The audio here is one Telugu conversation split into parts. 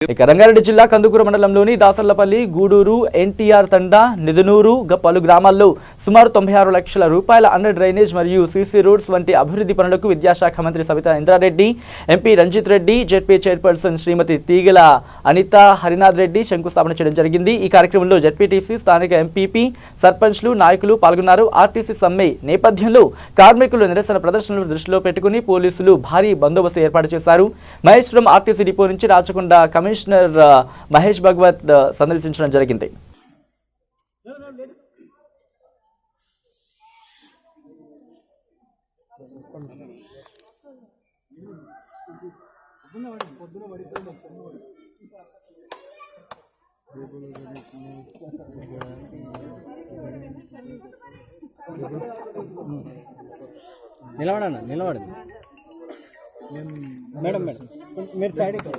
రంగారెడ్డి జిల్లా కందుకూరు మండలంలోని దాసర్లపల్లి, గూడూరు, ఎన్టీఆర్ తండా, నిదునూరు పలు గ్రామాల్లో సుమారు 96 లక్షల రూపాయల అండర్ డ్రైనేజ్ మరియు సీసీ రోడ్స్ వంటి అభివృద్ధి పనులకు విద్యాశాఖ మంత్రి Sabitha Indra Reddy, MP Ranjith Reddy, ZP chairperson Shrimati Teegala Anitha Harinath Reddy శంకుస్థాపన చేయడం జరిగింది. ఈ కార్యక్రమంలో జెడ్పీటీసీ, స్థానిక ఎంపీపీ, సర్పంచ్లు, నాయకులు పాల్గొన్నారు. ఆర్టీసీ సమ్మె నేపథ్యంలో కార్మికుల నిరసన ప్రదర్శనలు దృష్టిలో పెట్టుకుని పోలీసులు భారీ బందోబస్తు ఏర్పాటు చేశారు. మహేశ్వరం ఆర్టీసీ డిపో నుంచి రాచకొండ కమిషనర్ మహేష్ భగవత్ సందర్శించడం జరిగింది. నిలబడన్నా నిలబడండి మేడం మేడం మీరు సైడ్కి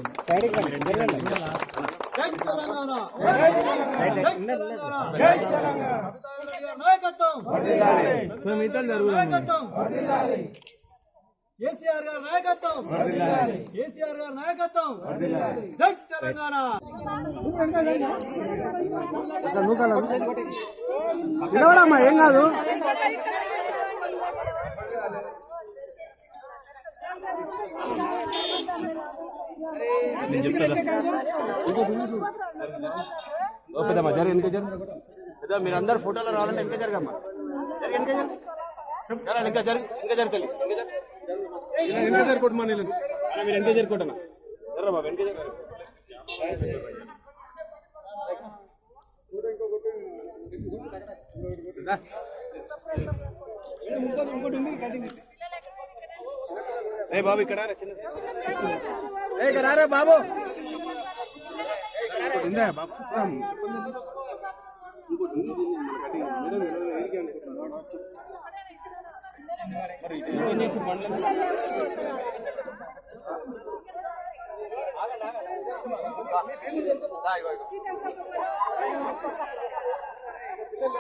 కేసీఆర్ గారి నాయకత్వం, కేసీఆర్ గారి నాయకత్వం, జై తెలంగాణ. నిలబడమ్మా, ఏం కాదు. మీరు అందరు ఫోటోలో రావాలంటే ఇంకా జరగమ్మా, ఇంకా జరుగుతుంది మీరు వెనక జరుపుకుంటున్నా బాబు వెనక బాబు ఇక్కడ రారా బాబు.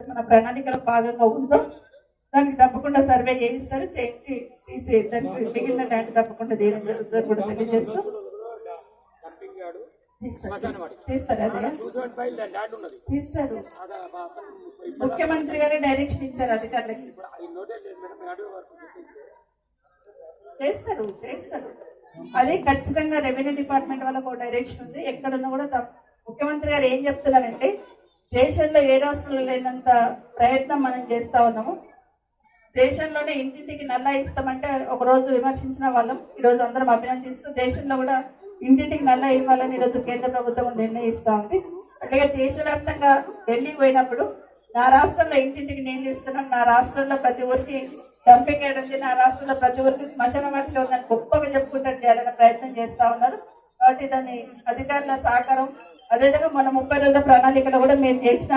మన ప్రణాళికలో భాగంగా ఉందో దానికి తప్పకుండా సర్వే చేయిస్తారు, చేయించి తీసి దానికి మిగిలిన ల్యాండ్ తప్పకుండా తీయడం జరుగుతుంది కూడా తెలియజేస్తూ తీస్తారు. అదే తీస్తారు. ముఖ్యమంత్రి గారే డైరెక్షన్ ఇచ్చారు అధికారులకి. చేస్తారు చేస్తారు అది ఖచ్చితంగా రెవెన్యూ డిపార్ట్మెంట్ వాళ్ళకు డైరెక్షన్ ఉంది. ఎక్కడున్నా కూడా ముఖ్యమంత్రి గారు ఏం చెప్తున్నారంటే దేశంలో ఏ రాష్ట్రంలో లేనంత ప్రయత్నం మనం చేస్తా ఉన్నాము. దేశంలోనే ఇంటింటికి నల్లా ఇస్తామంటే ఒక రోజు విమర్శించిన వాళ్ళం, ఈరోజు అందరం అభినందిస్తూ దేశంలో కూడా ఇంటింటికి నల్లా ఇవ్వాలని ఈరోజు కేంద్ర ప్రభుత్వం నిర్ణయిస్తా ఉంది. అలాగే దేశవ్యాప్తంగా ఢిల్లీ పోయినప్పుడు నా రాష్ట్రంలో ఇంటింటికి నీళ్లు ఇస్తున్నాం, నా రాష్ట్రంలో ప్రతి ఊరికి డంపింగ్ యార్డ్ ఉంది, నా రాష్ట్రంలో ప్రతి ఊరికి శ్మశాన వాటిలో ఉందని గొప్పగా చెప్పుకుంటూ చేయాలనే ప్రయత్నం చేస్తా ఉన్నారు. కాబట్టి దాన్ని అధికారుల సహకారం, అదేవిధంగా మన 30 రోజుల ప్రణాళికలో కూడా మేము చేసిన